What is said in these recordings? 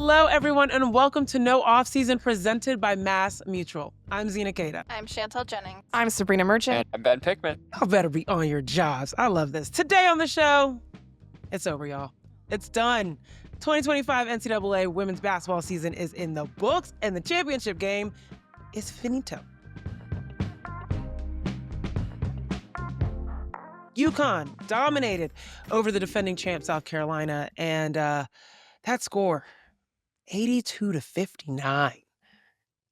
Hello, everyone, and welcome to No Offseason presented by Mass Mutual. I'm Zena. I'm Chantel Jennings. I'm Sabreena Merchant. And I'm Ben Pickman. Y'all better be on your jobs. I love this. Today on the show, it's over, y'all. It's done. 2025 NCAA women's basketball season is in the books, and the championship game is finito. UConn dominated over the defending champ South Carolina, and that score, 82-59.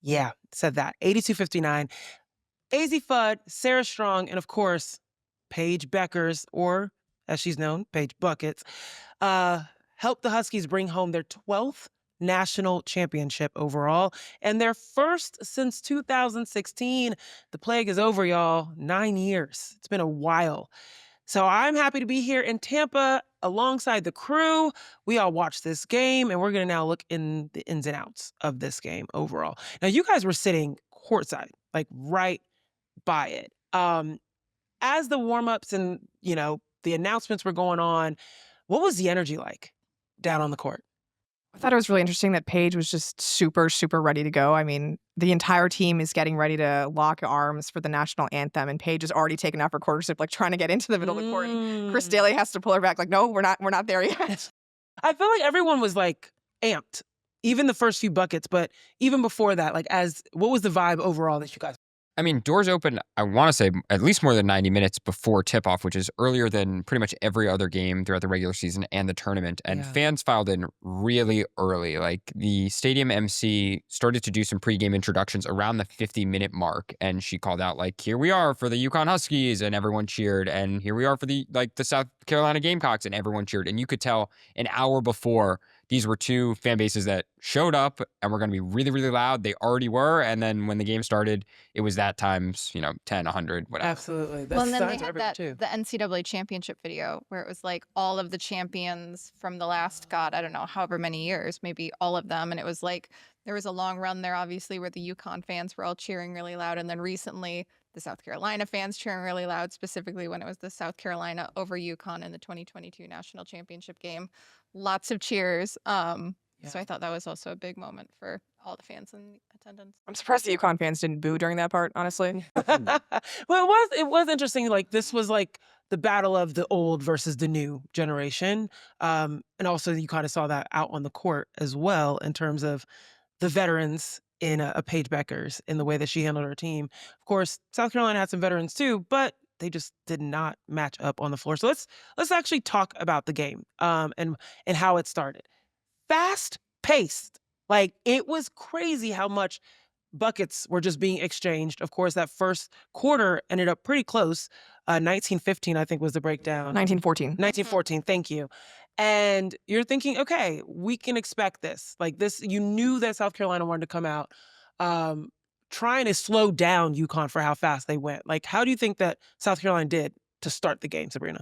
Yeah, said that. 82-59. Azzi Fudd, Sarah Strong, and of course, Paige Bueckers, or as she's known, Paige Buckets, helped the Huskies bring home their 12th national championship overall and their first since 2016. The plague is over, y'all. 9 years. It's been a while. So I'm happy to be here in Tampa alongside the crew. We all watched this game, and we're going to now look in the ins and outs of this game overall. Now, you guys were sitting courtside, like right by it. As the warm-ups and, the announcements were going on, what was the energy like down on the court? I thought it was really interesting that Paige was just super, super ready to go. I mean, the entire team is getting ready to lock arms for the national anthem, and Paige has already taken off her quarter zip, like trying to get into the middle of the court. And Chris Daly has to pull her back, like, no, we're not there yet. I feel like everyone was like amped, even the first few buckets, but even before that, what was the vibe overall that you guys? I mean, doors open, I want to say, at least more than 90 minutes before tip-off, which is earlier than pretty much every other game throughout the regular season and the tournament. And fans filed in really early. Like, the stadium MC started to do some pregame introductions around the 50-minute mark. And she called out, like, here we are for the UConn Huskies. And everyone cheered. And here we are for the South Carolina Gamecocks. And everyone cheered. And you could tell an hour before, these were two fan bases that showed up and were going to be really, really loud. They already were. And then when the game started, it was that times, 10, 100, whatever. Absolutely. Well, and then they had the NCAA championship video where it was like all of the champions from the last, I don't know, however many years, maybe all of them. And it was like there was a long run there, obviously, where the UConn fans were all cheering really loud. And then recently, the South Carolina fans cheering really loud, specifically when it was the South Carolina over UConn in the 2022 national championship game. Lots of cheers. So I thought that was also a big moment for all the fans in attendance. I'm surprised the UConn fans didn't boo during that part, honestly. Well, it was interesting. Like, this was like the battle of the old versus the new generation. And also you kind of saw that out on the court as well in terms of the veterans in a Paige Bueckers in the way that she handled her team. Of course, South Carolina had some veterans too, but they just did not match up on the floor. So let's actually talk about the game and how it started. Fast paced. Like, it was crazy how much buckets were just being exchanged. Of course, that first quarter ended up pretty close. 19-15, I think, was the breakdown. 19-14. 19-14, thank you. And you're thinking, okay, we can expect this. Like, this, you knew that South Carolina wanted to come out trying to slow down UConn for how fast they went. Like, how do you think that South Carolina did to start the game, Sabreena?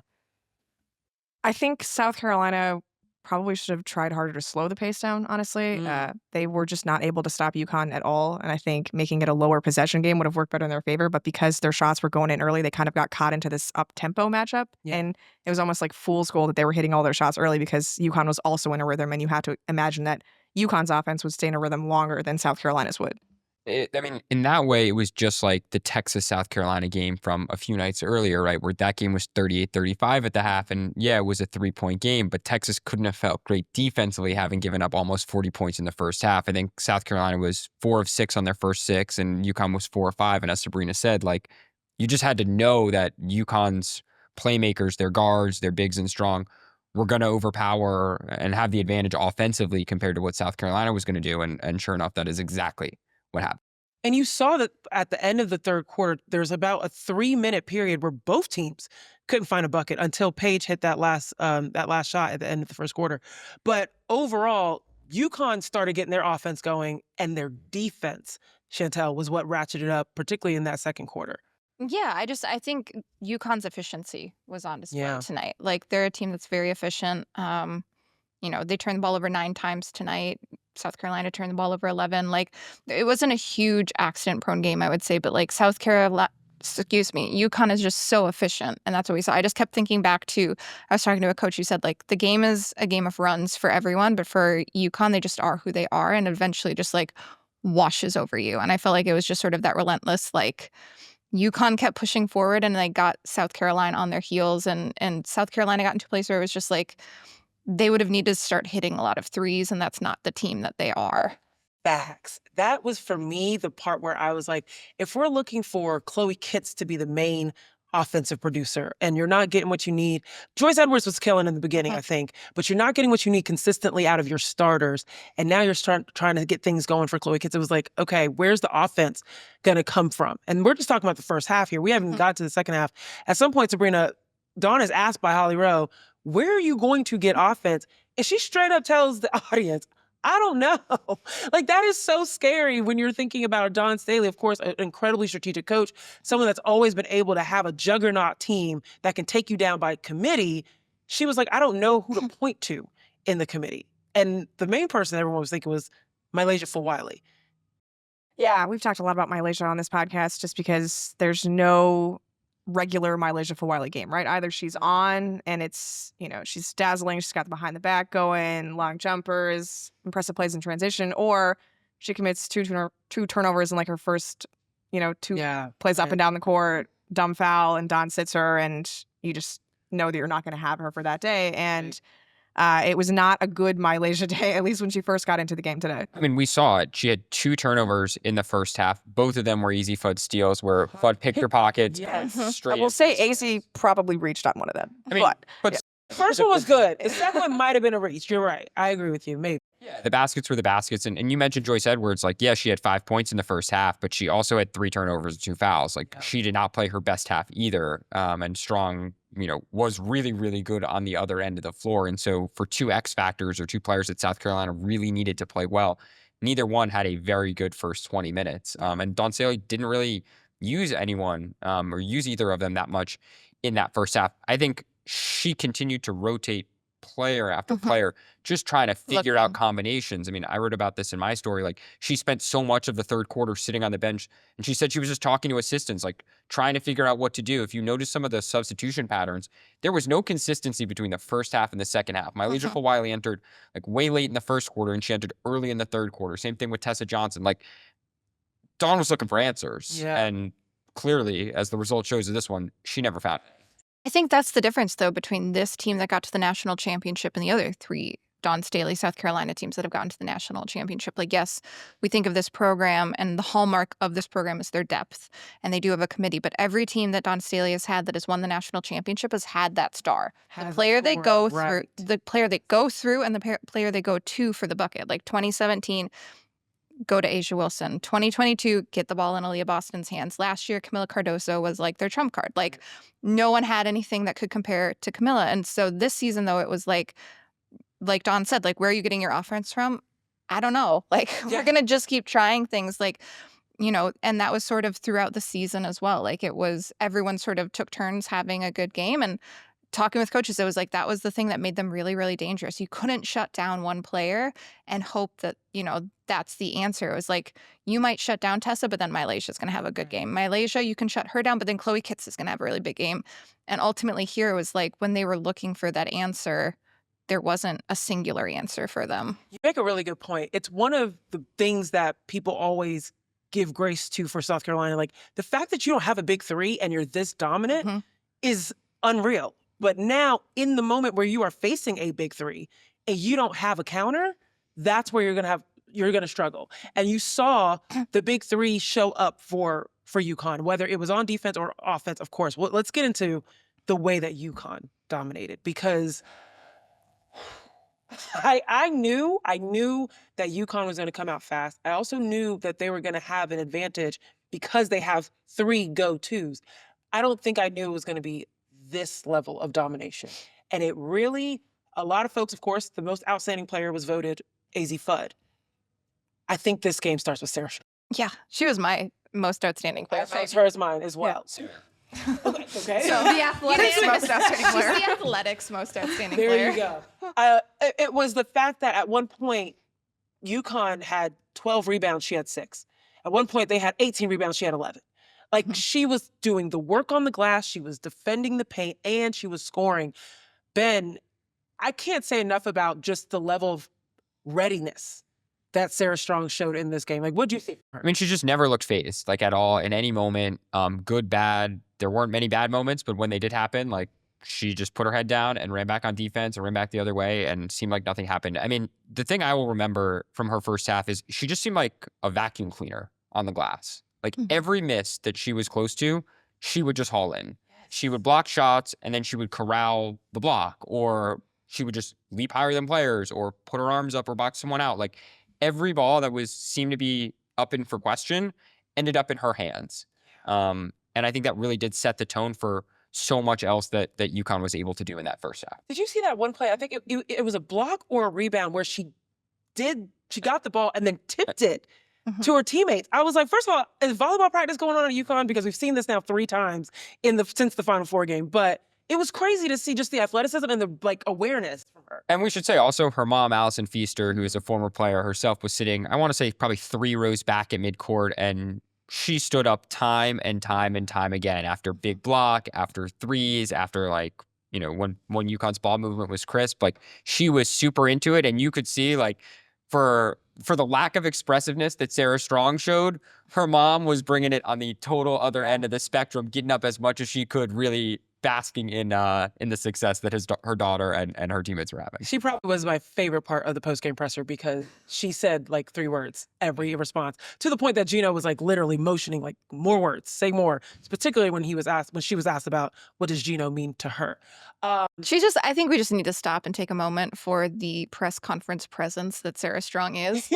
I think South Carolina probably should have tried harder to slow the pace down, honestly. They were just not able to stop UConn at all. And I think making it a lower possession game would have worked better in their favor. But because their shots were going in early, they kind of got caught into this up-tempo matchup. Yeah. And it was almost like fool's gold that they were hitting all their shots early because UConn was also in a rhythm. And you had to imagine that UConn's offense would stay in a rhythm longer than South Carolina's would. In that way, it was just like the Texas-South Carolina game from a few nights earlier, right, where that game was 38-35 at the half, and yeah, it was a three-point game, but Texas couldn't have felt great defensively, having given up almost 40 points in the first half. I think South Carolina was 4 of 6 on their first 6, and UConn was 4 of 5, and as Sabreena said, like, you just had to know that UConn's playmakers, their guards, their bigs and strong, were going to overpower and have the advantage offensively compared to what South Carolina was going to do, and sure enough, that is exactly what happened. And you saw that at the end of the third quarter, there's about a 3-minute period where both teams couldn't find a bucket until Paige hit that last shot at the end of the first quarter. But overall, UConn started getting their offense going, and their defense, Chantel, was what ratcheted up, particularly in that second quarter. Yeah, I think UConn's efficiency was on display tonight. Like, they're a team that's very efficient. They turned the ball over 9 times tonight. South Carolina turned the ball over 11. Like, it wasn't a huge accident-prone game, I would say, but like South Carolina UConn is just so efficient, and that's what we saw. I just kept thinking back to, I was talking to a coach who said, like, the game is a game of runs for everyone, but for UConn, they just are who they are, and eventually just, like, washes over you. And I felt like it was just sort of that relentless, like, UConn kept pushing forward, and they got South Carolina on their heels, and South Carolina got into a place where it was just, like, they would have needed to start hitting a lot of threes, and that's not the team that they are. Facts. That was, for me, the part where I was like, if we're looking for Chloe Kitts to be the main offensive producer and you're not getting what you need, Joyce Edwards was killing in the beginning, I think, but you're not getting what you need consistently out of your starters, and now you're trying to get things going for Chloe Kitts. It was like, okay, where's the offense going to come from? And we're just talking about the first half here. We haven't got to the second half. At some point, Sabreena, Dawn is asked by Holly Rowe, where are you going to get offense? And she straight up tells the audience, I don't know. Like, that is so scary when you're thinking about Dawn Staley, of course, an incredibly strategic coach, someone that's always been able to have a juggernaut team that can take you down by committee. She was like, I don't know who to point to in the committee. And the main person everyone was thinking was MiLaysia Fulwiley. Yeah, we've talked a lot about MiLaysia on this podcast just because there's no regular MiLaysia Fulwiley game, right? Either she's on and it's, she's dazzling, she's got the behind the back going, long jumpers, impressive plays in transition, or she commits two turnovers in like her first, two plays up and down the court, dumb foul, and Dawn sits her, and you just know that you're not going to have her for that day. And it was not a good MiLaysia day, at least when she first got into the game today. I mean, we saw it. She had 2 turnovers in the first half. Both of them were easy Fudd steals where Fudd picked her pockets. Straight. I will say Azzi probably reached on one of them. I mean, but the first one was good. The second one might have been a reach. You're right. I agree with you. Maybe. Yeah, the baskets were the baskets. And you mentioned Joyce Edwards. Like, yeah, she had 5 points in the first half, but she also had 3 turnovers and 2 fouls. Like, she did not play her best half either. And Strong, was really, really good on the other end of the floor. And so for 2 X factors or 2 players that South Carolina really needed to play well, neither one had a very good first 20 minutes. And Dawn Staley didn't really use anyone or use either of them that much in that first half. I think she continued to rotate player after player, just trying to figure out combinations. I mean, I wrote about this in my story. Like, she spent so much of the third quarter sitting on the bench, and she said she was just talking to assistants, like trying to figure out what to do. If you notice some of the substitution patterns, there was no consistency between the first half and the second half. MiLaysia Fulwiley entered like way late in the first quarter, and she entered early in the third quarter. Same thing with Tessa Johnson. Like, Dawn was looking for answers, and clearly, as the result shows of this one, she never found it. I think that's the difference, though, between this team that got to the national championship and the other 3 Dawn Staley, South Carolina teams that have gotten to the national championship. Like, yes, we think of this program, and the hallmark of this program is their depth, and they do have a committee. But every team that Dawn Staley has had that has won the national championship has had that star. The player they go through, the player they go through, and the player they go to for the bucket. Like 2017. Go to A'ja Wilson. 2022, get the ball in Aaliyah Boston's hands. Last year, Camila Cardoso was like their trump card. Like, no one had anything that could compare to Camila. And so this season, though, it was like Dawn said, like, where are you getting your offense from? I don't know. Like, we're going to just keep trying things, like, and that was sort of throughout the season as well. Like, it was, everyone sort of took turns having a good game. And talking with coaches, it was like that was the thing that made them really, really dangerous. You couldn't shut down one player and hope that, that's the answer. It was like, you might shut down Tessa, but then MiLaysia is going to have a good game. MiLaysia, you can shut her down, but then Chloe Kitts is going to have a really big game. And ultimately here it was like when they were looking for that answer, there wasn't a singular answer for them. You make a really good point. It's one of the things that people always give grace to for South Carolina. Like, the fact that you don't have a big 3 and you're this dominant is unreal. But now, in the moment where you are facing a big 3 and you don't have a counter, that's where you're gonna struggle. And you saw the big 3 show up for UConn, whether it was on defense or offense, of course. Well, let's get into the way that UConn dominated, because I knew that UConn was gonna come out fast. I also knew that they were gonna have an advantage because they have 3 go-tos. I don't think I knew it was gonna be this level of domination. And it really, a lot of folks, of course, the most outstanding player was voted Azzi Fudd. I think this game starts with Sarah. Yeah, she was my most outstanding player. That's hers, mine as well. Yeah. Okay. So the athletics most outstanding player. She's the athletics most outstanding player. There you go. It was the fact that at one point, UConn had 12 rebounds, she had 6. At one point, they had 18 rebounds, she had 11. Like she was doing the work on the glass, she was defending the paint, and she was scoring. Ben, I can't say enough about just the level of readiness that Sarah Strong showed in this game. Like, what do you think? I mean, she just never looked phased, like, at all in any moment. Good, bad. There weren't many bad moments, but when they did happen, like, she just put her head down and ran back on defense and ran back the other way and seemed like nothing happened. I mean, the thing I will remember from her first half is she just seemed like a vacuum cleaner on the glass. Like, every miss that she was close to, she would just haul in. She would block shots, and then she would corral the block, or she would just leap higher than players or put her arms up or box someone out. Like, every ball that seemed to be up in for question ended up in her hands. And I think that really did set the tone for so much else that UConn was able to do in that first half. Did you see that one play? I think it was a block or a rebound where she got the ball and then tipped it to her teammates. I was like, first of all, is volleyball practice going on at UConn? Because we've seen this now 3 times since the Final Four game. But it was crazy to see just the athleticism and the awareness from her. And we should say also her mom, Allison Feaster, who is a former player herself, was sitting, I want to say, probably 3 rows back at midcourt, and she stood up time and time and time again after big block, after threes, after when UConn's ball movement was crisp. Like, she was super into it, and you could see for the lack of expressiveness that Sarah Strong showed, her mom was bringing it on the total other end of the spectrum, getting up as much as she could, really basking in the success that her daughter and her teammates were having. She probably was my favorite part of the post-game presser because she said 3 words every response, to the point that Geno was literally motioning more words, say more, particularly when she was asked about what does Geno mean to her. I think we just need to stop and take a moment for the press conference presence that Sarah Strong is.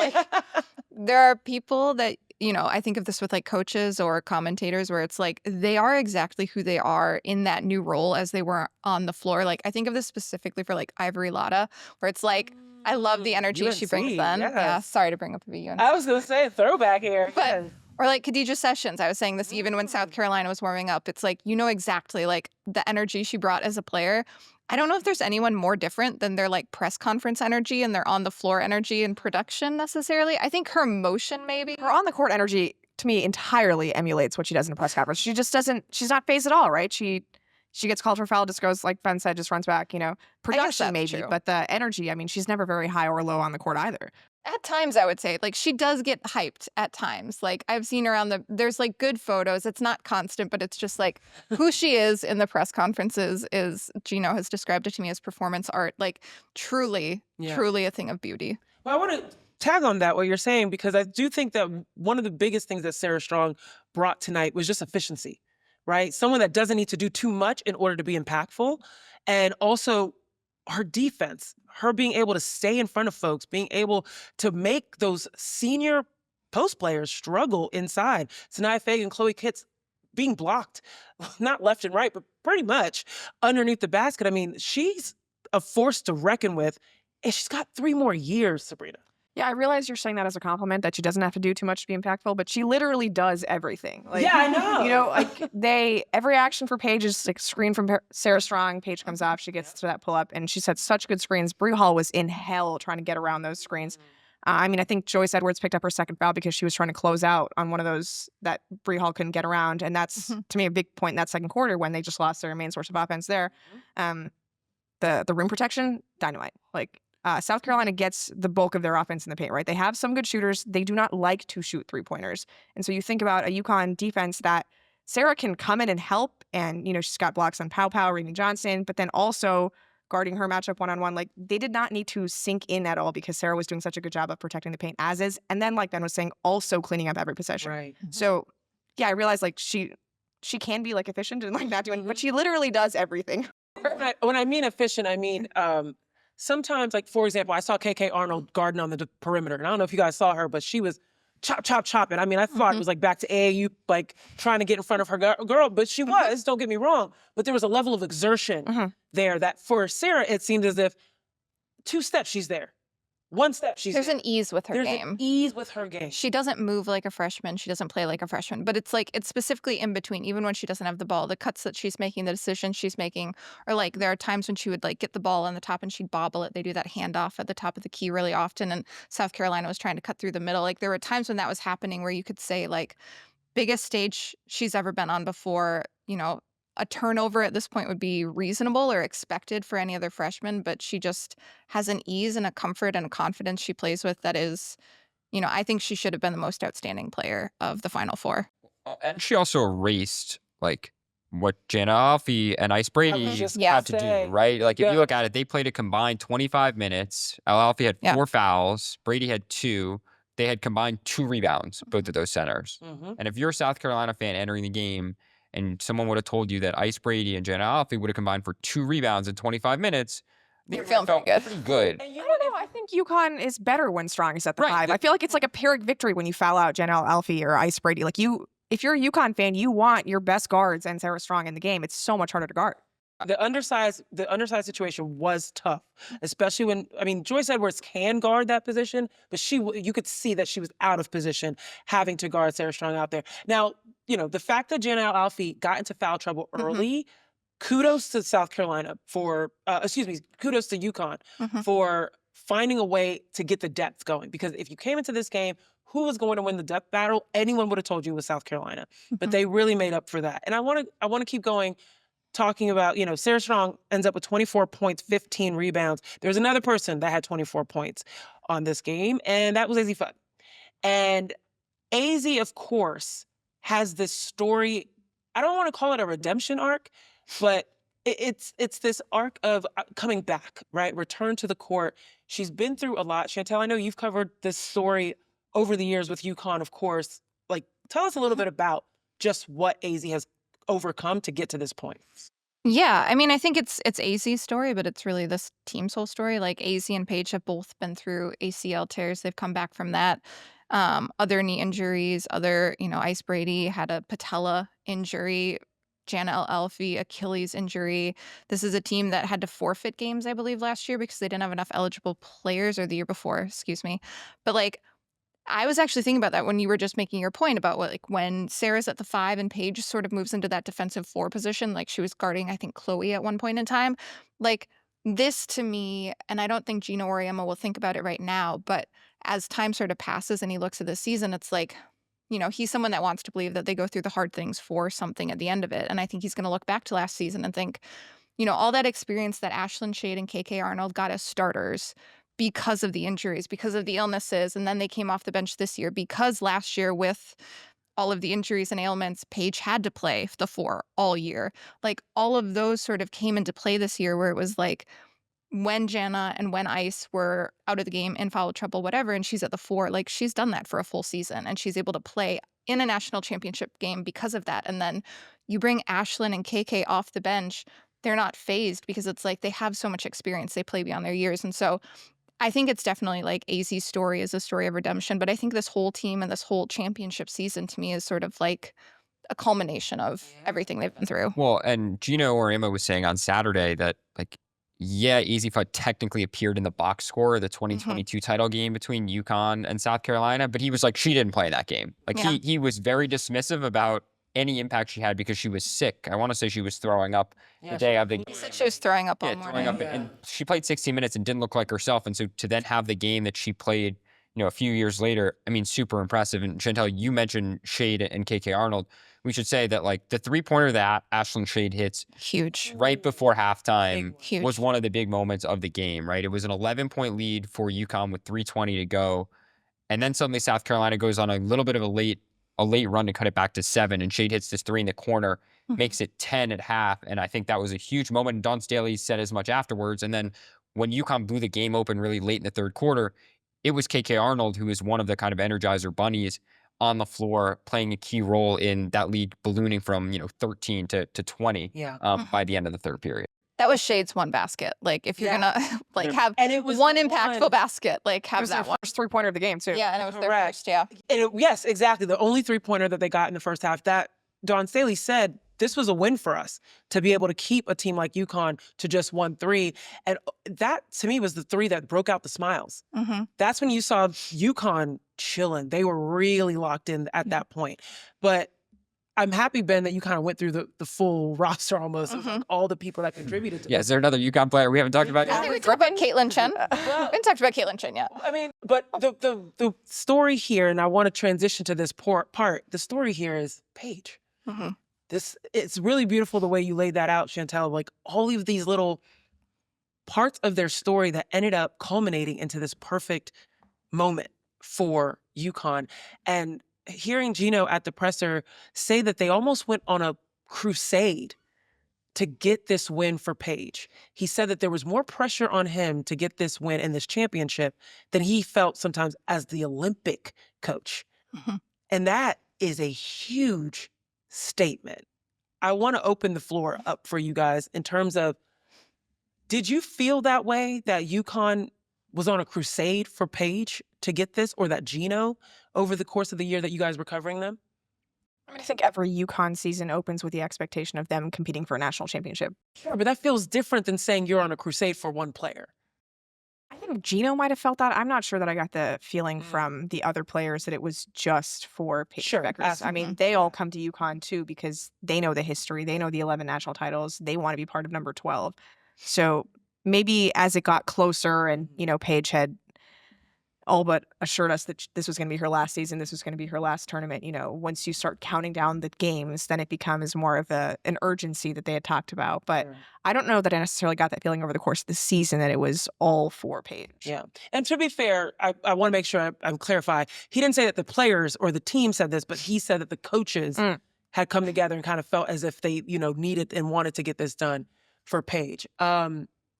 There are people that, I think of this with coaches or commentators where it's they are exactly who they are in that new role as they were on the floor. I think of this specifically for Ivory Latta, where it's I love the energy she brings then. Yes. Yeah, sorry to bring up the UNC. I was going to say throwback here. But, or Khadijah Sessions. I was saying this even when South Carolina was warming up. It's exactly the energy she brought as a player. I don't know if there's anyone more different than their press conference energy and their on the floor energy and production necessarily. I think her emotion maybe. Her on the court energy to me entirely emulates what she does in a press conference. She just doesn't, she's not phased at all, right? She gets called for foul, just goes, like Ben said, just runs back, production maybe, true. But the energy, I mean, she's never very high or low on the court either. At times, I would say, she does get hyped at times. I've seen her on there's good photos. It's not constant, but it's just who she is in the press conferences is, Geno has described it to me as performance art. Truly a thing of beauty. Well, I want to tag on that, what you're saying, because I do think that one of the biggest things that Sarah Strong brought tonight was just efficiency, right? Someone that doesn't need to do too much in order to be impactful. And also her defense, her being able to stay in front of folks, being able to make those senior post players struggle inside. Sanaya Fagan, Chloe Kitts being blocked, not left and right, but pretty much underneath the basket. I mean, she's a force to reckon with, and she's got 3 more years, Sabreena. Yeah, I realize you're saying that as a compliment, that she doesn't have to do too much to be impactful, but she literally does everything. Yeah, I know. Every action for Paige is screen from Sarah Strong. Paige comes off, she gets to that pull up, and she set such good screens. Bree Hall was in hell trying to get around those screens. I think Joyce Edwards picked up her second foul because she was trying to close out on one of those that Bree Hall couldn't get around, and that's to me a big point in that second quarter when they just lost their main source of offense there. The rim protection, dynamite. South Carolina gets the bulk of their offense in the paint, right? They have some good shooters. They do not like to shoot 3-pointers. And so you think about a UConn defense that Sarah can come in and help. And, she's got blocks on Pow, Rainey Johnson, but then also guarding her matchup one-on-one. They did not need to sink in at all because Sarah was doing such a good job of protecting the paint as is. And then, like Ben was saying, also cleaning up every possession. Right. So, yeah, I realized, she can be, efficient and, not doing, but she literally does everything. When I mean efficient, I mean, sometimes, for example, I saw KK Arnold guarding on the perimeter. And I don't know if you guys saw her, but she was chopping. I mean, I thought it was back to AAU, trying to get in front of her girl, but she was, don't get me wrong. But there was a level of exertion there that for Sarah, it seemed as if 2 steps, she's there. 1 step, she's There's there. an ease with her There's game. an ease with her game. She doesn't move like a freshman. She doesn't play like a freshman. But it's it's specifically in between, even when she doesn't have the ball. The cuts that she's making, the decisions she's making, or there are times when she would get the ball on the top and she'd bobble it. They do that handoff at the top of the key really often. And South Carolina was trying to cut through the middle. There were times when that was happening where you could say biggest stage she's ever been on before. You know, a turnover at this point would be reasonable or expected for any other freshman, but she just has an ease and a comfort and a confidence she plays with that is, you know, I think she should have been the most outstanding player of the Final Four. And she also erased, like, what Jana Alfie and Ice Brady had to do, right? Like, if you look at it, they played a combined 25 minutes. Alfie had 4 fouls. Brady had 2. They had combined 2 rebounds, both of those centers. And if you're a South Carolina fan entering the game and someone would have told you that Ice Brady and Jana Alfie would have combined for 2 rebounds in 25 minutes, you're feeling pretty good. I don't know. I think UConn is better when Strong is at the 5. I feel like it's like a Pyrrhic victory when you foul out Janelle Alfie or Ice Brady. Like if you're a UConn fan, you want your best guards and Sarah Strong in the game. It's so much harder to guard. The undersized situation was tough, especially when, I mean, Joyce Edwards can guard that position, but you could see that she was out of position having to guard Sarah Strong out there. Now, you know, the fact that Janelle Alfie got into foul trouble early, kudos to South Carolina for, kudos to UConn for finding a way to get the depth going. Because if you came into this game, who was going to win the depth battle? Anyone would have told you it was South Carolina. But they really made up for that. And I want to keep going, talking about, you know, Sarah Strong ends up with 24 points, 15 rebounds. There's another person that had 24 points on this game, and that was Azzi Fudd. And Azzi, of course, has this story. I don't want to call it a redemption arc, but it's this arc of coming back, right? Return to the court. She's been through a lot. Chantel, I know you've covered this story over the years with UConn, of course. Like, tell us a little bit about just what Azzi has overcome to get to this point. Yeah, I mean, I think it's Azzi's story, but it's really this team's whole story. Like, Azzi and Paige have both been through ACL tears. They've come back from that. Other knee injuries, Ice Brady had a patella injury. Jana Alfie, Achilles injury. This is a team that had to forfeit games, I believe, last year because they didn't have enough eligible players, or the year before, excuse me. But like, I was actually thinking about that when you were just making your point about what, like, when Sarah's at the 5 and Paige sort of moves into that defensive 4 position, like she was guarding, I think, Chloe at one point in time. Like, this to me, and I don't think Geno or Auriemma will think about it right now, but as time sort of passes and he looks at the season, it's like, you know, he's someone that wants to believe that they go through the hard things for something at the end of it. And I think he's going to look back to last season and think, you know, all that experience that Ashlyn Shade and KK Arnold got as starters because of the injuries, because of the illnesses, and then they came off the bench this year because last year with all of the injuries and ailments, Paige had to play the 4 all year. Like, all of those sort of came into play this year where it was like, when Jana and when Ice were out of the game, in foul trouble, whatever, and she's at the 4, like, she's done that for a full season, and she's able to play in a national championship game because of that. And then you bring Ashlyn and KK off the bench, they're not phased because it's like they have so much experience, they play beyond their years. And so I think it's definitely like Azzi's story is a story of redemption, but I think this whole team and this whole championship season to me is sort of like a culmination of everything they've been through. Well, and Geno or Emma was saying on Saturday that, like, yeah, Azzi Fudd technically appeared in the box score of the 2022 title game between UConn and South Carolina, but he was like, she didn't play in that game. Like, he was very dismissive about any impact she had because she was sick. I want to say she was throwing up the day of the game. He said she was throwing up all morning. And she played 16 minutes and didn't look like herself. And so to then have the game that she played, you know, a few years later, I mean, super impressive. And Chantel, you mentioned Shade and KK Arnold. We should say that, like, the 3-pointer that Ashlyn Shade hits huge right before halftime was one of the big moments of the game, right? It was an 11-point lead for UConn with 3:20 to go. And then suddenly South Carolina goes on a little bit of a late run to cut it back to 7, and Shade hits this 3 in the corner, makes it 10 at half. And I think that was a huge moment. And Dawn Staley said as much afterwards. And then when UConn blew the game open really late in the third quarter, it was KK Arnold, who is one of the kind of energizer bunnies on the floor, playing a key role in that lead ballooning from, 13 to 20 by the end of the third period. That was Shade's one basket. Like, if you're gonna have and it was one impactful basket, like, have that one. First 3-pointer of the game too. Yeah, and it was their first, And yes, exactly. The only 3-pointer that they got in the first half. That Dawn Staley said, this was a win for us to be able to keep a team like UConn to just 1 3. And that, to me, was the 3 that broke out the smiles. That's when you saw UConn chilling. They were really locked in at that point. But I'm happy, Ben, that you kind of went through the full roster almost of like all the people that contributed to Yeah, this. is there another UConn player we haven't talked about I yet? think we talked about Caitlin Chen. We haven't talked about Caitlin Chen yet. I mean, but the story here, and I want to transition to this part. The story here is Paige. Mm-hmm. It's really beautiful the way you laid that out, Chantel. Like all of these little parts of their story that ended up culminating into this perfect moment for UConn. And hearing Geno at the presser say that they almost went on a crusade to get this win for Paige. He said that there was more pressure on him to get this win and this championship than he felt sometimes as the Olympic coach. Mm-hmm. And that is a huge statement. I want to open the floor up for you guys in terms of, did you feel that way, that UConn was on a crusade for Paige to get this, or that Geno over the course of the year that you guys were covering them? I mean, I think every UConn season opens with the expectation of them competing for a national championship. Sure, but that feels different than saying you're on a crusade for one player. I think Geno might have felt that. I'm not sure that I got the feeling from the other players that it was just for Paige Sure, Bueckers. I mean, they all come to UConn too because they know the history. They know the 11 national titles. They want to be part of number 12. So maybe as it got closer and, Paige had all but assured us that this was going to be her last season, this was going to be her last tournament, once you start counting down the games, then it becomes more of an urgency that they had talked about. But Sure. I don't know that I necessarily got that feeling over the course of the season that it was all for Paige. Yeah. And to be fair, I want to make sure I clarify. He didn't say that the players or the team said this, but he said that the coaches had come together and kind of felt as if they, needed and wanted to get this done for Paige.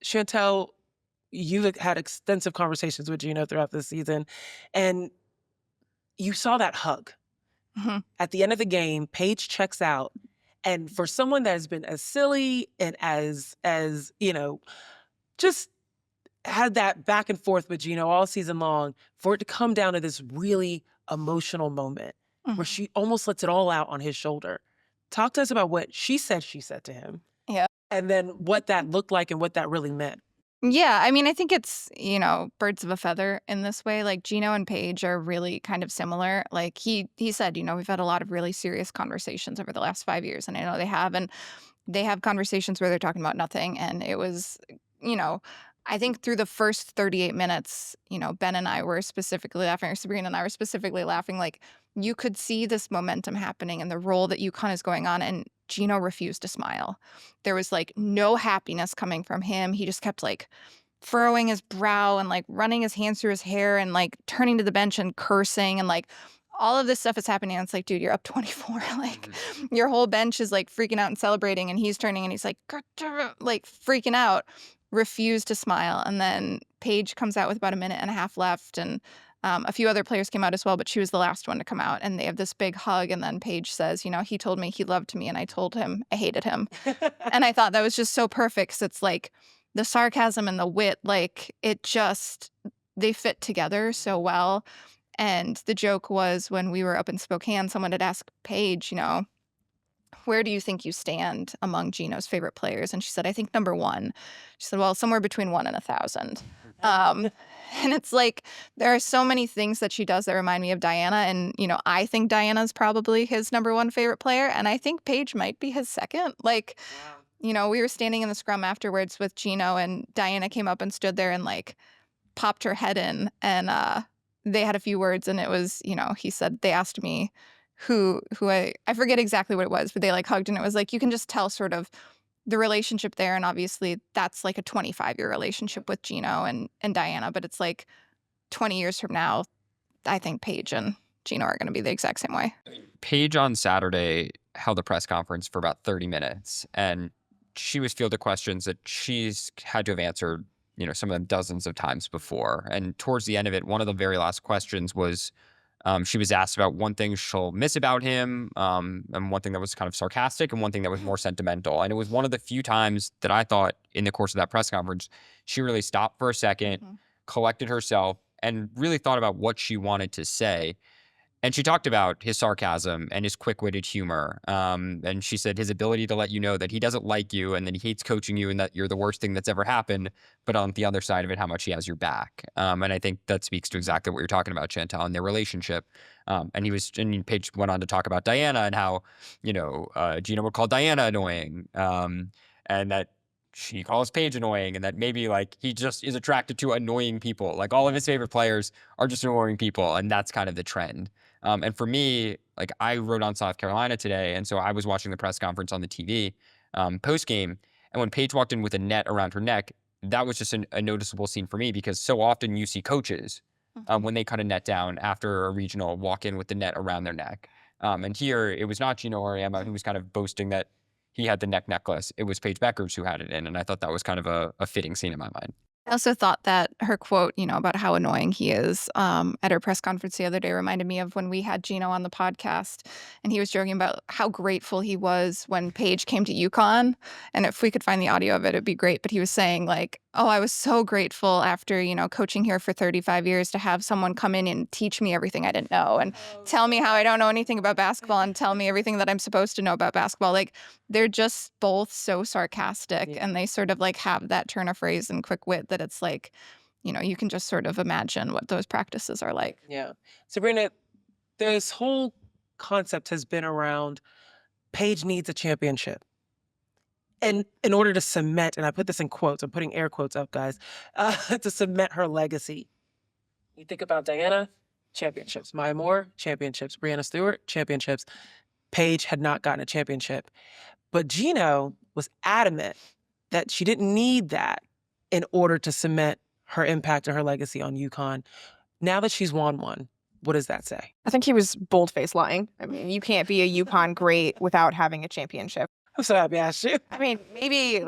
Chantel, you've had extensive conversations with Geno throughout this season, and you saw that hug. Mm-hmm. At the end of the game, Paige checks out. And for someone that has been as silly and as just had that back and forth with Geno all season long, for it to come down to this really emotional moment where she almost lets it all out on his shoulder. Talk to us about what she said to him. Yeah. And then what that looked like and what that really meant. Yeah, I mean, I think it's, birds of a feather in this way. Like, Geno and Paige are really kind of similar. Like, he said, we've had a lot of really serious conversations over the last 5 years, and I know they have. And they have conversations where they're talking about nothing. And it was, I think through the first 38 minutes, Ben and I were specifically laughing, or Sabreena and I were specifically laughing. Like, you could see this momentum happening and the role that UConn is going on. And Geno refused to smile. There was like no happiness coming from him. He just kept like furrowing his brow and like running his hands through his hair and like turning to the bench and cursing and like all of this stuff is happening. And it's like, dude, you're up 24. Like your whole bench is like freaking out and celebrating, and he's turning and he's like freaking out, refused to smile. And then Paige comes out with about a minute and a half left, and a few other players came out as well, but she was the last one to come out, and they have this big hug. And then Paige says, he told me he loved me, and I told him I hated him. And I thought that was just so perfect, because it's like the sarcasm and the wit, like they fit together so well. And the joke was, when we were up in Spokane, someone had asked Paige, where do you think you stand among Geno's favorite players? And she said, I think number 1. She said, well, somewhere between 1 and 1,000. And it's like, there are so many things that she does that remind me of Diana. And, I think Diana's probably his number 1 favorite player. And I think Paige might be his second. Like, we were standing in the scrum afterwards with Geno, and Diana came up and stood there and like popped her head in. And they had a few words, and it was, he said, they asked me who I forget exactly what it was, but they like hugged, and it was like, you can just tell sort of the relationship there. And obviously that's like a 25-year relationship with Geno and Diana, but it's like 20 years from now, I think Paige and Geno are going to be the exact same way. Paige on Saturday held a press conference for about 30 minutes, and she was fielded questions that she's had to have answered, some of them dozens of times before. And towards the end of it, one of the very last questions was, she was asked about one thing she'll miss about him, and one thing that was kind of sarcastic, and one thing that was more sentimental. And it was one of the few times that I thought in the course of that press conference, she really stopped for a second, collected herself, and really thought about what she wanted to say. And she talked about his sarcasm and his quick-witted humor. And she said his ability to let you know that he doesn't like you and that he hates coaching you and that you're the worst thing that's ever happened, but on the other side of it, how much he has your back. And I think that speaks to exactly what you're talking about, Chantel, and their relationship. And Paige went on to talk about Diana and how, Geno would call Diana annoying, and that she calls Paige annoying, and that maybe like he just is attracted to annoying people. Like all of his favorite players are just annoying people, and that's kind of the trend. And for me, like I wrote on South Carolina today, and so I was watching the press conference on the TV post game, and when Paige walked in with a net around her neck, that was just a noticeable scene for me because so often you see coaches when they cut a net down after a regional walk in with the net around their neck. And here it was not Geno Auriemma who was kind of boasting that he had the neck necklace. It was Paige Bueckers who had it in, and I thought that was kind of a fitting scene in my mind. I also thought that her quote, about how annoying he is at her press conference the other day reminded me of when we had Geno on the podcast, and he was joking about how grateful he was when Paige came to UConn. And if we could find the audio of it, it'd be great. But he was saying like, oh, I was so grateful after, coaching here for 35 years to have someone come in and teach me everything I didn't know and tell me how I don't know anything about basketball and tell me everything that I'm supposed to know about basketball. Like they're just both so sarcastic and they sort of like have that turn of phrase and quick wit that it's like, you can just sort of imagine what those practices are like. Yeah. Sabreena, this whole concept has been around Paige needs a championship. And in order to cement, and I put this in quotes, I'm putting air quotes up, guys, to cement her legacy. You think about Diana, championships. Maya Moore, championships. Breanna Stewart, championships. Paige had not gotten a championship. But Geno was adamant that she didn't need that in order to cement her impact and her legacy on UConn. Now that she's won one, what does that say? I think he was bold-faced lying. I mean, you can't be a UConn great without having a championship. I'm so happy I asked you. I mean, maybe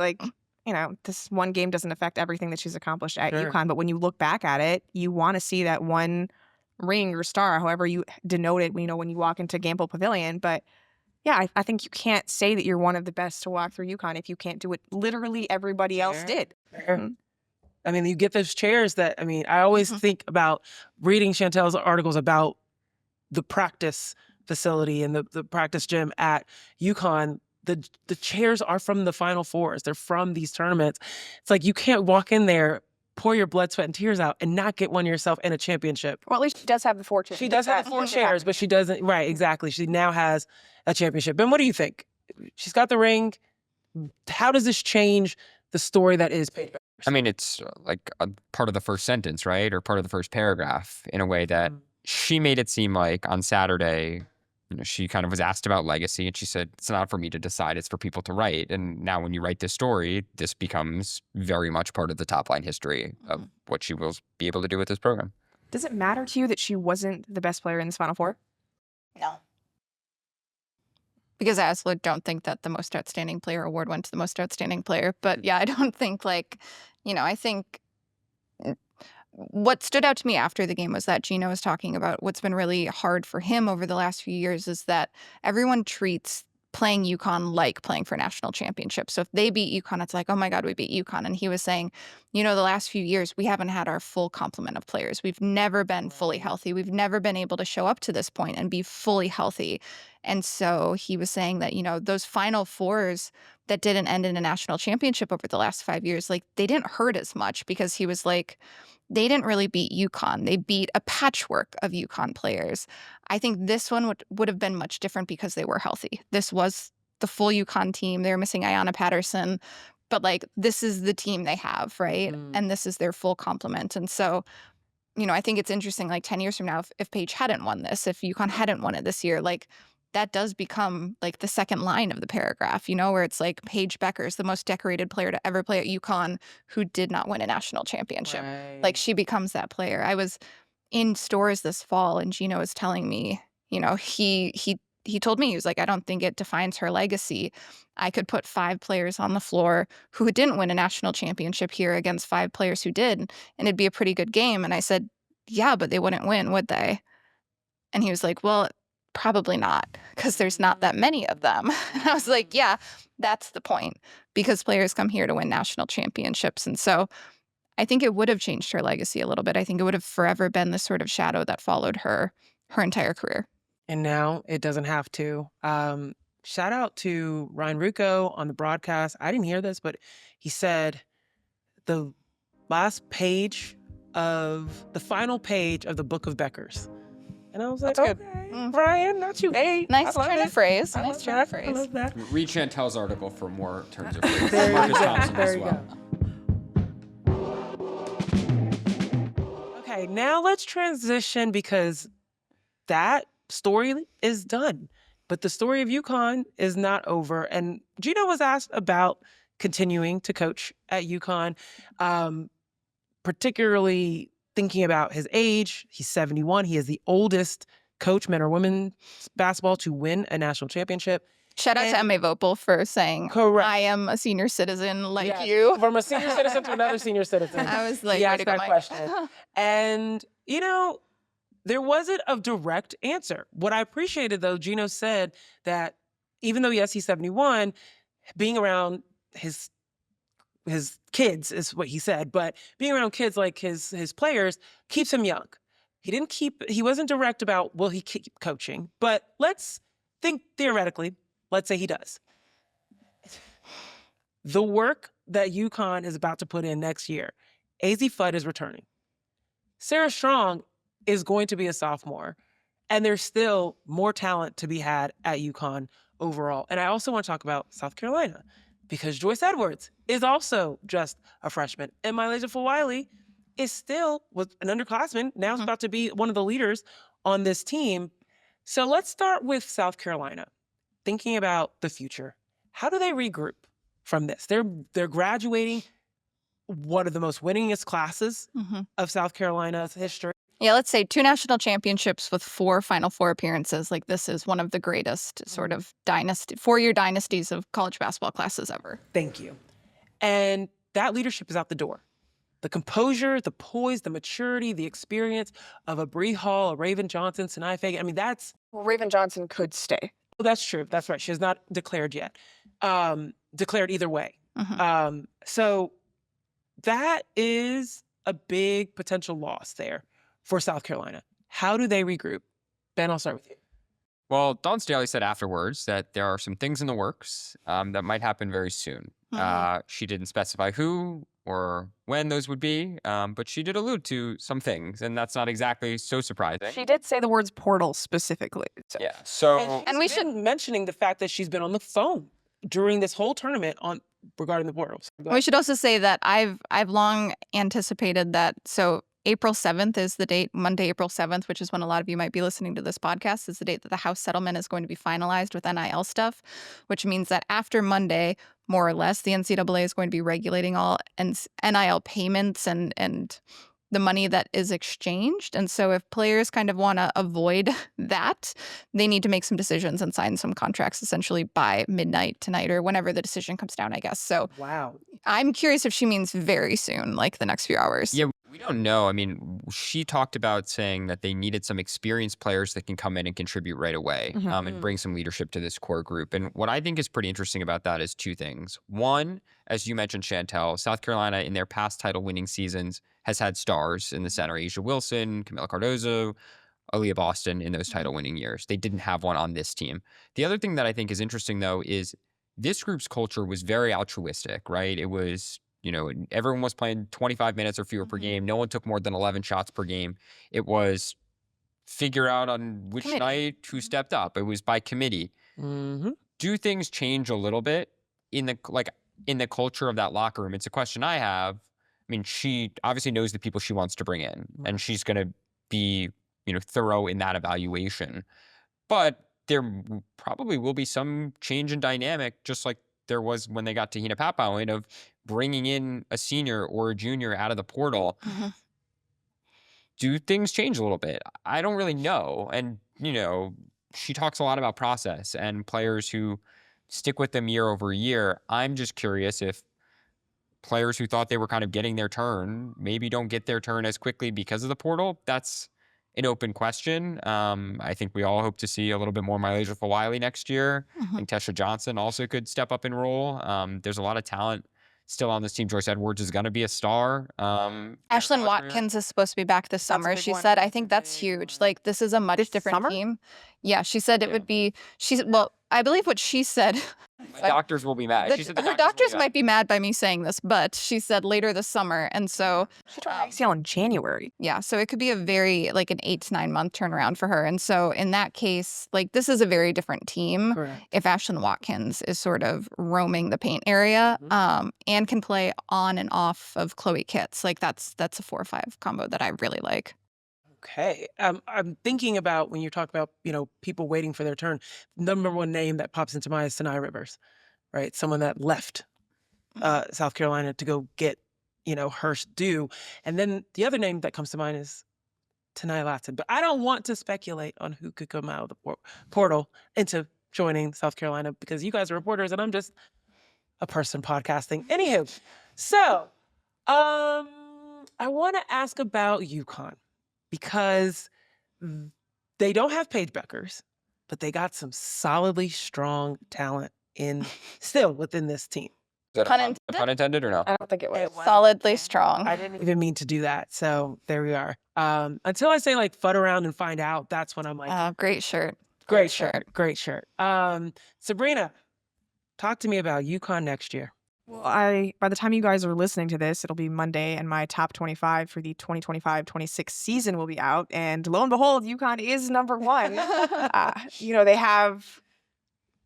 this one game doesn't affect everything that she's accomplished at UConn, but when you look back at it, you want to see that one ring or star, however you denote it, when you walk into Gamble Pavilion. But yeah, I think you can't say that you're one of the best to walk through UConn if you can't do what literally everybody else did. I mean, you get those chairs that, I always think about reading Chantel's articles about the practice facility and the practice gym at UConn. The chairs are from the Final Fours. They're from these tournaments. It's like you can't walk in there, pour your blood, sweat, and tears out and not get one yourself in a championship. Well, at least she does have the 4 chairs. She does have the 4 chairs, but she doesn't. Right, exactly. She now has a championship. Ben, what do you think? She's got the ring. How does this change the story that is Paige Bueckers? I mean, it's like a part of the first sentence, right? Or part of the first paragraph in a way that she made it seem like on Saturday, she kind of was asked about legacy and she said, it's not for me to decide, it's for people to write. And now when you write this story, this becomes very much part of the top line history of what she will be able to do with this program. Does it matter to you that she wasn't the best player in this Final Four? No. Because I also don't think that the most outstanding player award went to the most outstanding player. But yeah, I don't think I think what stood out to me after the game was that Geno was talking about what's been really hard for him over the last few years is that everyone treats playing UConn like playing for national championships. So if they beat UConn, it's like, oh my God, we beat UConn. And he was saying, the last few years, we haven't had our full complement of players. We've never been fully healthy. We've never been able to show up to this point and be fully healthy. And so he was saying that, those Final Fours that didn't end in a national championship over the last 5 years, like they didn't hurt as much because he was like, they didn't really beat UConn. They beat a patchwork of UConn players. I think this one would have been much different because they were healthy. This was the full UConn team. They were missing Ayanna Patterson, but this is the team they have, right? And this is their full complement. And so, I think it's interesting, 10 years from now, if Paige hadn't won this, if UConn hadn't won it this year, that does become the second line of the paragraph, where it's Paige Bueckers, the most decorated player to ever play at UConn, who did not win a national championship. Right. She becomes that player. I was in stores this fall and Geno was telling me, he told me, he was like, I don't think it defines her legacy. I could put 5 players on the floor who didn't win a national championship here against 5 players who did, and it'd be a pretty good game. And I said, yeah, but they wouldn't win, would they? And he was like, well, probably not, because there's not that many of them. And I was like, yeah, that's the point, because players come here to win national championships. And so I think it would have changed her legacy a little bit. I think it would have forever been the sort of shadow that followed her her entire career. And now it doesn't have to. Shout out to Ryan Rucco on the broadcast. I didn't hear this, but he said the final page of the book of Bueckers. And I was like, That's okay, good. Ryan, not you. Hey, Nice turn of phrase. I Nice love turn that. of phrase. I love that. Read Chantel's article for more terms of phrase. There you Marcus go. Thompson There as you well. go. Okay, now let's transition because that story is done. But the story of UConn is not over. And Geno was asked about continuing to coach at UConn, particularly thinking about his age. He's 71. He is the oldest coach, men or women's basketball, to win a national championship. Shout out to Emma Vopel for saying, Correct. I am a senior citizen like Yes. you. From a senior citizen to another senior citizen. I was like, He way asked to go, that Mike. question. And, there wasn't a direct answer. What I appreciated, though, Geno said that even though, yes, he's 71, being around his kids is what he said, but being around kids like his players keeps him young. He wasn't direct about will he keep coaching, but let's think theoretically, let's say he does. The work that UConn is about to put in next year, Azzi Fudd is returning. Sarah Strong is going to be a sophomore, and there's still more talent to be had at UConn overall. And I also want to talk about South Carolina because Joyce Edwards is also just a freshman, and MiLaysia Fulwiley is still was an underclassman. Now is about to be one of the leaders on this team. So let's start with South Carolina. Thinking about the future, how do they regroup from this? They're graduating one of the most winningest classes of South Carolina's history. Yeah, let's say 2 national championships with 4 Final Four appearances. Like, this is one of the greatest sort of 4-year dynasties of college basketball classes ever. Thank you. And that leadership is out the door. The composure, the poise, the maturity, the experience of a Bree Hall, a Raven Johnson, Sanai Fagan. I mean, Well, Raven Johnson could stay. well, that's true. That's right. She has not declared yet. Declared either way. So that is a big potential loss there for South Carolina. How do they regroup? Ben, I'll start with you. Well, Dawn Staley said afterwards that there are some things in the works that might happen very soon. She didn't specify who or when those would be, but she did allude to some things, and that's not exactly so surprising. She did say the words portal specifically. So. Yeah. So And we should mentioning the fact that she's been on the phone during this whole tournament regarding the portals. We should also say that I've long anticipated that. So April 7th is the date, Monday, April 7th, which is when a lot of you might be listening to this podcast, is the date that the House settlement is going to be finalized with NIL stuff, which means that after Monday, more or less, the NCAA is going to be regulating all NIL payments and the money that is exchanged. And so if players kind of want to avoid that, they need to make some decisions and sign some contracts essentially by midnight tonight or whenever the decision comes down, I guess. So Wow. I'm curious if she means very soon, like the next few hours. yeah, we don't know. I mean, she talked about saying that they needed some experienced players that can come in and contribute right away and bring some leadership to this core group. And what I think is pretty interesting about that is 2 things. One, as you mentioned, Chantel, South Carolina in their past title winning seasons has had stars in the center, Asia Wilson, Camila Cardozo, Aaliyah Boston in those title winning years. They didn't have one on this team. The other thing that I think is interesting, though, is this group's culture was very altruistic, right? It was, everyone was playing 25 minutes or fewer per game. No one took more than 11 shots per game. It was figure out on which night who stepped up. It was by committee. Do things change a little bit in the culture of that locker room? It's a question I have. I mean, she obviously knows the people she wants to bring in, and she's going to be, thorough in that evaluation. But there probably will be some change in dynamic, just like there was when they got Tahina Papaoin, of bringing in a senior or a junior out of the portal. Do things change a little bit? I don't really know. And, she talks a lot about process and players who stick with them year over year. I'm just curious if players who thought they were kind of getting their turn maybe don't get their turn as quickly because of the portal. That's an open question. I think we all hope to see a little bit more MiLaysia Fulwiley next year. I think Tesha Johnson also could step up and roll. There's a lot of talent still on this team. Joyce Edwards is going to be a star. Ashlyn Watkins is supposed to be back this summer. She said, I think that's huge. Like, this is a much different team. Yeah, she said it would be, well, I believe what she said. My doctors will be mad. She said Her doctors might be mad by me saying this, but she said later this summer. And so she tore her ACL in January. Yeah, so it could be a very, like, an 8 to 9 month turnaround for her. And so in that case, like, this is a very different team. Correct. If Ashlyn Watkins is sort of roaming the paint area and can play on and off of Chloe Kitts, like, that's a 4-5 combo that I really like. Okay. I'm thinking about when you talk about, people waiting for their turn, number one name that pops into mind is Sanai Rivers, right? Someone that left South Carolina to go get, her due. And then the other name that comes to mind is Tanai Latson. But I don't want to speculate on who could come out of the portal into joining South Carolina because you guys are reporters and I'm just a person podcasting. Anywho, so I want to ask about UConn. Because they don't have Paige Bueckers, but they got some solidly strong talent still within this team. Is that a pun intended or no? I don't think it was. Solidly strong. I didn't even mean to do that, so there we are. Until I say like fud around and find out, that's when I'm like, great shirt. Great shirt. Sabreena, talk to me about UConn next year. Well, by the time you guys are listening to this, it'll be Monday, and my top 25 for the 2025-26 season will be out. And lo and behold, UConn is number one. They have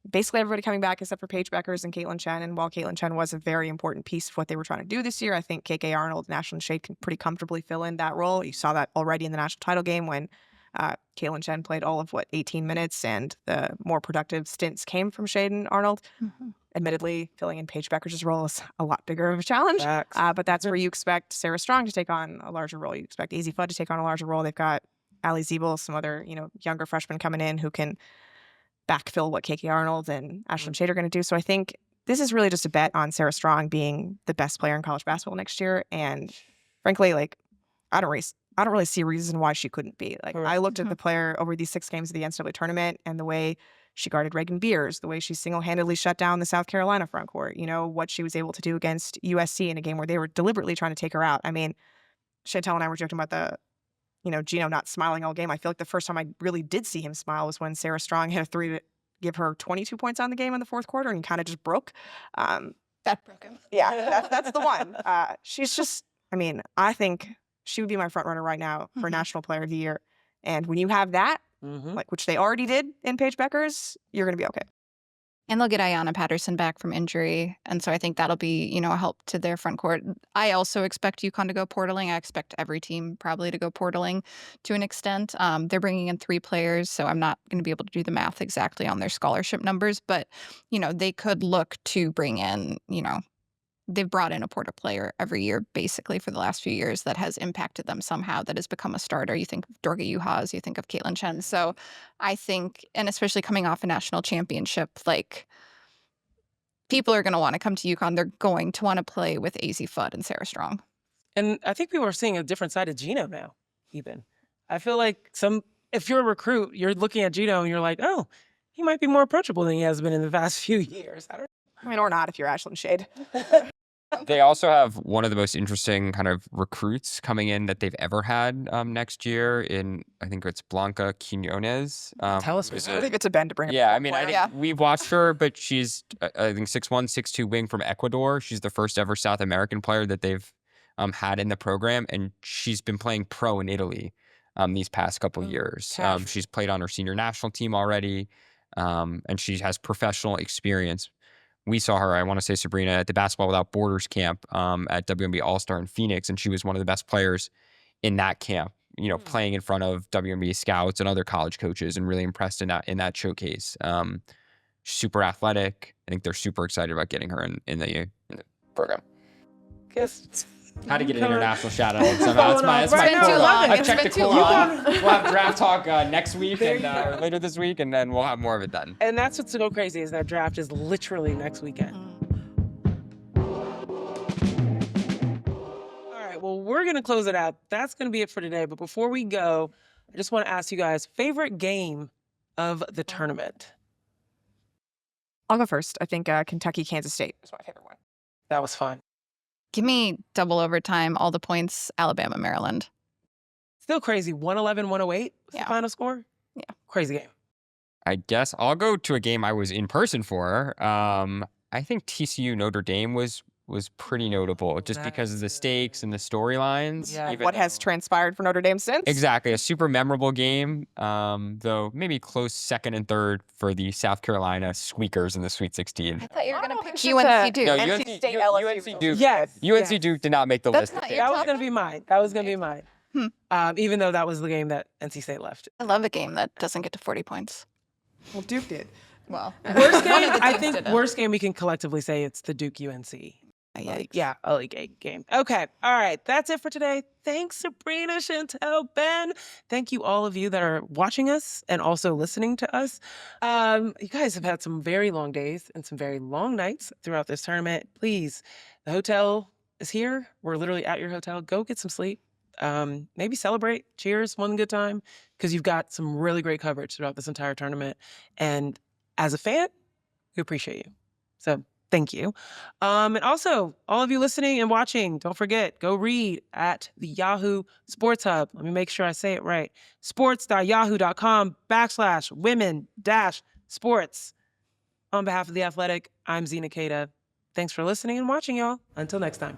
basically everybody coming back except for Paige Bueckers and Caitlin Chen. And while Caitlin Chen was a very important piece of what they were trying to do this year, I think KK Arnold and Ashlyn Shade can pretty comfortably fill in that role. You saw that already in the national title game when Caitlin Chen played all of 18 minutes, and the more productive stints came from Shade and Arnold. Mm-hmm. Admittedly, filling in Paige Bueckers' role is a lot bigger of a challenge, but that's where you expect Sarah Strong to take on a larger role. You expect Azzi Fudd to take on a larger role. They've got Allie Ziebel, some other younger freshmen coming in who can backfill what KK Arnold and Ashlyn Shade are going to do. So I think this is really just a bet on Sarah Strong being the best player in college basketball next year. And frankly, I don't really see a reason why she couldn't be. I looked at the player over these 6 games of the NCAA tournament and the way she guarded Reagan Beers, the way she single-handedly shut down the South Carolina front court, what she was able to do against USC in a game where they were deliberately trying to take her out. I mean, Chantel and I were joking about Geno not smiling all game. I feel like the first time I really did see him smile was when Sarah Strong hit a 3 to give her 22 points on the game in the fourth quarter and kind of just broke. That broke him. Yeah, that's the one. She's just, I think she would be my front runner right now for National Player of the Year. And when you have that, which they already did in Paige Bueckers, you're going to be okay. And they'll get Ayanna Patterson back from injury. And so I think that'll be, a help to their front court. I also expect UConn to go portaling. I expect every team probably to go portaling to an extent. They're bringing in 3 players, so I'm not going to be able to do the math exactly on their scholarship numbers. But, they could look to bring in, they've brought in a portal player every year, basically, for the last few years that has impacted them somehow, that has become a starter. You think of Dorga Juhas, you think of Caitlin Chen. So I think, and especially coming off a national championship, people are going to want to come to UConn. They're going to want to play with Azzi Fudd and Sarah Strong. And I think people are seeing a different side of Geno now, even. I feel like if you're a recruit, you're looking at Geno and you're like, oh, he might be more approachable than he has been in the past few years. Or not if you're Ashlyn Shade. They also have one of the most interesting kind of recruits coming in that they've ever had next year in, I think it's Blanca Quinones. Tell us. I think it's a Ben to bring up. Yeah, we've watched her, but she's, I think, 6'1", 6'2" wing from Ecuador. She's the first ever South American player that they've had in the program, and she's been playing pro in Italy these past couple years. She's played on her senior national team already, and she has professional experience. We saw her, I want to say, Sabreena, at the Basketball Without Borders camp at WNBA All-Star in Phoenix, and she was one of the best players in that camp, playing in front of WNBA scouts and other college coaches, and really impressed in that showcase. Super athletic. I think they're super excited about getting her in the program. How to get an international shout out somehow. That's my goal. I've checked the core on. We'll have draft talk next week and or later this week, and then we'll have more of it then. And that's what's so crazy is that draft is literally next weekend. All right, well, we're going to close it out. That's going to be it for today. But before we go, I just want to ask you guys, favorite game of the tournament? I'll go first. I think Kentucky, Kansas State was my favorite one. That was fun. Give me double overtime, all the points, Alabama, Maryland. Still crazy. 111, 108 was the final score? Yeah. Crazy game. I guess I'll go to a game I was in person for. I think TCU Notre Dame was pretty notable just because of the stakes and the storylines. Yeah. What has transpired for Notre Dame since? Exactly. A super memorable game, though maybe close second and third for the South Carolina Squeakers in the Sweet 16. I thought you were going to pick it's UNC Duke. No, NC State, LSU. UNC Duke. Yes. UNC Duke did not make the That's list. not your That was top going to be mine. That was going to be mine. Hmm. Even though that was the game that NC State left. I love a game that doesn't get to 40 points. Well, Duke did. Well, Worst one game, of the I teams think didn't. worst game we can collectively say it's the Duke UNC. Yikes. Yeah, early game. Okay, all right, that's it for today. Thanks, Sabreena, Chantel, Ben. Thank you, all of you that are watching us and also listening to us. You guys have had some very long days and some very long nights throughout this tournament. Please, the hotel is here. We're literally at your hotel. Go get some sleep. Maybe celebrate. Cheers, one good time, because you've got some really great coverage throughout this entire tournament. And as a fan, we appreciate you. So thank you. And also, all of you listening and watching, don't forget, go read at the Yahoo Sports Hub. Let me make sure I say it right. sports.yahoo.com/women-sports. On behalf of The Athletic, I'm Zena Cada. Thanks for listening and watching, y'all. Until next time.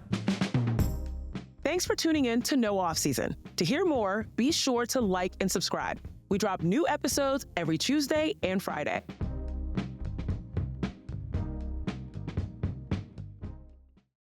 Thanks for tuning in to No Off Season. To hear more, be sure to like and subscribe. We drop new episodes every Tuesday and Friday.